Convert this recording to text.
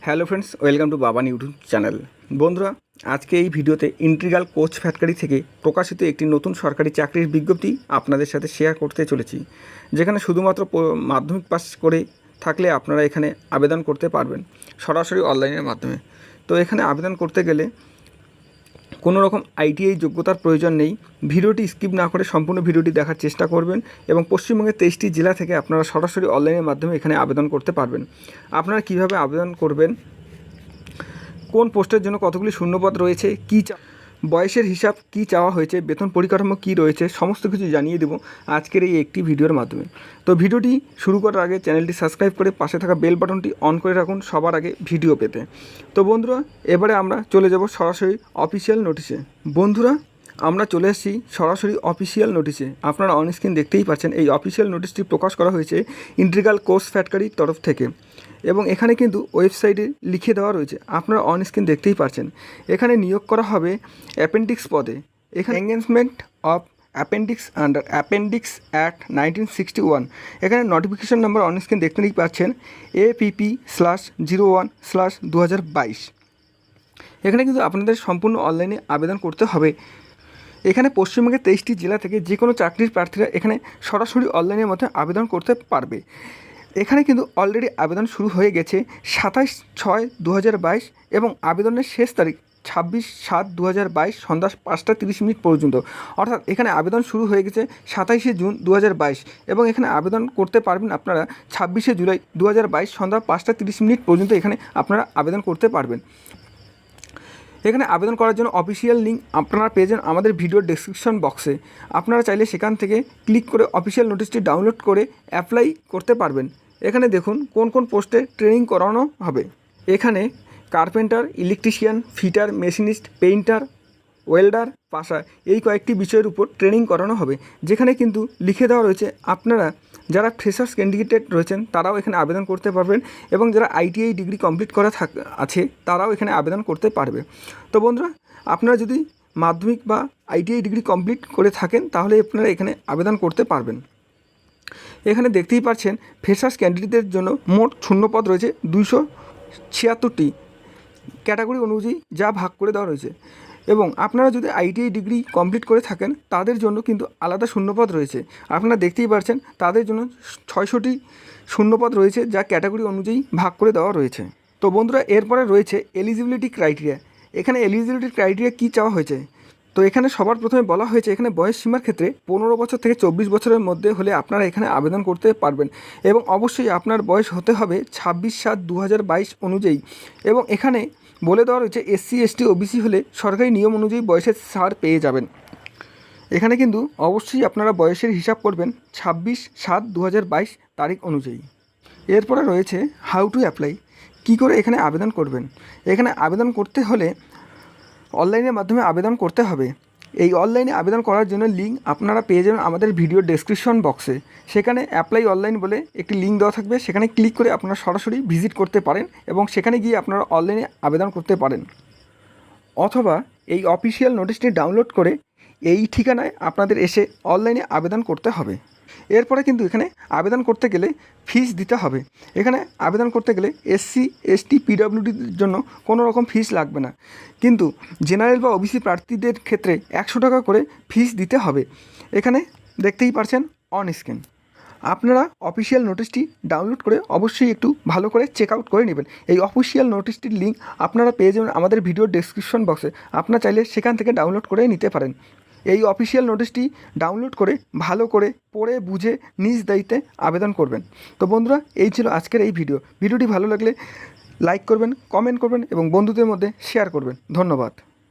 Hello friends, welcome to Baban YouTube channel. বন্ধুরা, আজকে এই ভিডিওতে ইন্টিগ্রাল কোচ ফ্যাক্টরি থেকে প্রকাশিত একটি নতুন সরকারি চাকরির বিজ্ঞপ্তি আপনাদের সাথে শেয়ার করতে চলেছি, যেখানে শুধুমাত্র মাধ্যমিক পাস করে থাকলে আপনারা এখানে আবেদন করতে পারবেন সরাসরি অনলাইনের মাধ্যমে। তো এখানে আবেদন করতে গেলে কোনো রকম আইটিআই যোগ্যতার প্রয়োজন নেই। ভিডিওটি স্কিপ না করে সম্পূর্ণ ভিডিওটি দেখার চেষ্টা করবেন এবং পশ্চিমবঙ্গের 23টি জেলা থেকে আপনারা সরাসরি অনলাইনের মাধ্যমে এখানে আবেদন করতে পারবেন। আপনারা কিভাবে আবেদন করবেন, কোন পোস্টের জন্য কতগুলি শূন্যপদ রয়েছে, বয়সের হিসাব কী চাওয়া হয়েছে, বেতন পরিকাঠামো কী রয়েছে, সমস্ত কিছু জানিয়ে দেব আজকের এই একটি ভিডিওর মাধ্যমে। তো ভিডিওটি শুরু করার আগে চ্যানেলটি সাবস্ক্রাইব করে পাশে থাকা বেল বাটনটি অন করে রাখুন সবার আগে ভিডিও পেতে। তো বন্ধুরা, এবারে আমরা চলে যাব সরাসরি অফিসিয়াল নোটিশে। বন্ধুরা, আমরা চলে এসেছি সরাসরি অফিসিয়াল নোটিশে। আপনারা অন স্ক্রিন দেখতেই পাচ্ছেন এই অফিসিয়াল নোটিশটি প্রকাশ করা হয়েছে ইন্টিগ্রাল কোচ ফ্যাক্টরির তরফ থেকে, এবং এখানে কিন্তু ওয়েবসাইটে লিখে দেওয়া রয়েছে, আপনারা অন স্ক্রিন দেখতেই পাচ্ছেন। এখানে নিয়োগ করা হবে অ্যাপেন্ডিক্স পদে। এখানে engagement of appendix under appendix act 1961। এখানে নোটিফিকেশন নাম্বার অন স্ক্রিন দেখতেই পাচ্ছেন APP/01/2022। এখানে কিন্তু আপনাদের সম্পূর্ণ অনলাইনে আবেদন করতে হবে। এখানে পশ্চিমবঙ্গের 23টি জেলা থেকে যে কোনো চাকরির প্রার্থীরা এখানে সরাসরি অনলাইনের মধ্যে আবেদন করতে পারবে। এখানে কিন্তু অলরেডি আবেদন শুরু হয়ে গেছে 27/6/2022 এবং আবেদনের শেষ তারিখ 26/7/2022 সন্ধ্যা 5:30 পর্যন্ত। অর্থাৎ এখানে আবেদন শুরু হয়ে গেছে 27শে জুন 2022 এবং এখানে আবেদন করতে পারবেন আপনারা 26শে জুলাই 2022 সন্ধ্যা 5:30 পর্যন্ত এখানে আপনারা আবেদন করতে পারবেন। এখানে আবেদন করার জন্য অফিসিয়াল লিঙ্ক আপনারা পেয়ে যান আমাদের ভিডিওর ডেসক্রিপশন বক্সে। আপনারা চাইলে সেখান থেকে ক্লিক করে অফিসিয়াল নোটিশটি ডাউনলোড করে অ্যাপ্লাই করতে পারবেন। এখানে দেখুন কোন কোন পোস্টে ট্রেনিং করানো হবে। এখানে carpenter, electrician, fitter, machinist, painter, welder, পাশা, এই কয়েকটি বিষয়ের উপর ট্রেনিং করানো হবে। যেখানে কিন্তু লিখে দেওয়া রয়েছে আপনারা যারা ফ্রেশার্স ক্যান্ডিডেট রয়েছেন তারাও এখানে আবেদন করতে পারবেন এবং যারা আইটিআই ডিগ্রি কমপ্লিট করা আছে তারাও এখানে আবেদন করতে পারবে। তো বন্ধুরা, আপনারা যদি মাধ্যমিক বা আইটিআই ডিগ্রি কমপ্লিট করে থাকেন তাহলে আপনারা এখানে আবেদন করতে পারবেন। এখানে দেখতেই পাচ্ছেন ফ্রেশার্স ক্যান্ডিডেটদের জন্য মোট শূন্যপদ রয়েছে 276টি ক্যাটাগরি অনুযায়ী, যা ভাগ করে দেওয়া রয়েছে। এবং আপনারা যদি আইটিআই ডিগ্রি কমপ্লিট করে থাকেন তাদের জন্য কিন্তু আলাদা শূন্যপদ রয়েছে। আপনারা দেখতেই পাচ্ছেন তাদের জন্য 600টি শূন্যপদ রয়েছে, যা ক্যাটাগরি অনুযায়ী ভাগ করে দেওয়া রয়েছে। তো বন্ধুরা, এরপরে রয়েছে এলিজিবিলিটি ক্রাইটেরিয়া। এখানে এলিজিবিলিটি ক্রাইটেরিয়া কী চাওয়া হয়েছে, তো এখানে সবার প্রথমে বলা হয়েছে এখানে বয়স সীমার ক্ষেত্রে 15 বছর থেকে 24 বছরের মধ্যে হলে আপনারা এখানে আবেদন করতে পারবেন এবং অবশ্যই আপনার বয়স হতে হবে 26/7/2022 অনুযায়ী। এবং এখানে বলে দেওয়া রয়েছে SC ST OBC হলে সরকারি নিয়ম অনুযায়ী বয়সের ছাড় পেয়ে যাবেন। এখানে কিন্তু অবশ্যই আপনারা বয়সের হিসাব করবেন 26/7/2022 তারিখ অনুযায়ী। এরপরে রয়েছে হাউ টু অ্যাপ্লাই, কী করে এখানে আবেদন করবেন। এখানে আবেদন করতে হলে অনলাইনের মাধ্যমে আবেদন করতে হবে। এই অনলাইনে আবেদন করার জন্য লিঙ্ক আপনারা পেয়ে যাবেন আমাদের ভিডিও ডেসক্রিপশন বক্সে। সেখানে অ্যাপ্লাই অনলাইন বলে একটি লিঙ্ক দেওয়া থাকবে, সেখানে ক্লিক করে আপনারা সরাসরি ভিজিট করতে পারেন এবং সেখানে গিয়ে আপনারা অনলাইনে আবেদন করতে পারেন। অথবা এই অফিসিয়াল নোটিশটি ডাউনলোড করে এই ঠিকানায় আপনাদের এসে অনলাইনে আবেদন করতে হবে। এরপরে কিন্তু এখানে আবেদন করতে গেলে ফিস দিতে হবে। এখানে আবেদন করতে গেলে SC ST PWDর জন্য কোনো রকম ফিস লাগবে না, কিন্তু জেনারেল বা OBC প্রার্থীদের ক্ষেত্রে 100 টাকা করে ফিস দিতে হবে। এখানে দেখতেই পারছেন অন স্ক্রিন। আপনারা অফিসিয়াল নোটিশটি ডাউনলোড করে অবশ্যই একটু ভালো করে চেক আউট করে নেবেন। এই অফিসিয়াল নোটিশটির লিঙ্ক আপনারা পেয়ে যাবেন আমাদের ভিডিও ডেসক্রিপশন বক্সে। আপনারা চাইলে সেখান থেকে ডাউনলোড করে নিতে পারেন। এই অফিসিয়াল নোটিশটি ডাউনলোড করে ভালো করে পড়ে বুঝে নিজ দায়িত্বে আবেদন করবেন। তো বন্ধুরা, এই ছিল আজকের এই ভিডিওটি ভালো লাগলে লাইক করবেন, কমেন্ট করবেন এবং বন্ধুদের মধ্যে শেয়ার করবেন। ধন্যবাদ।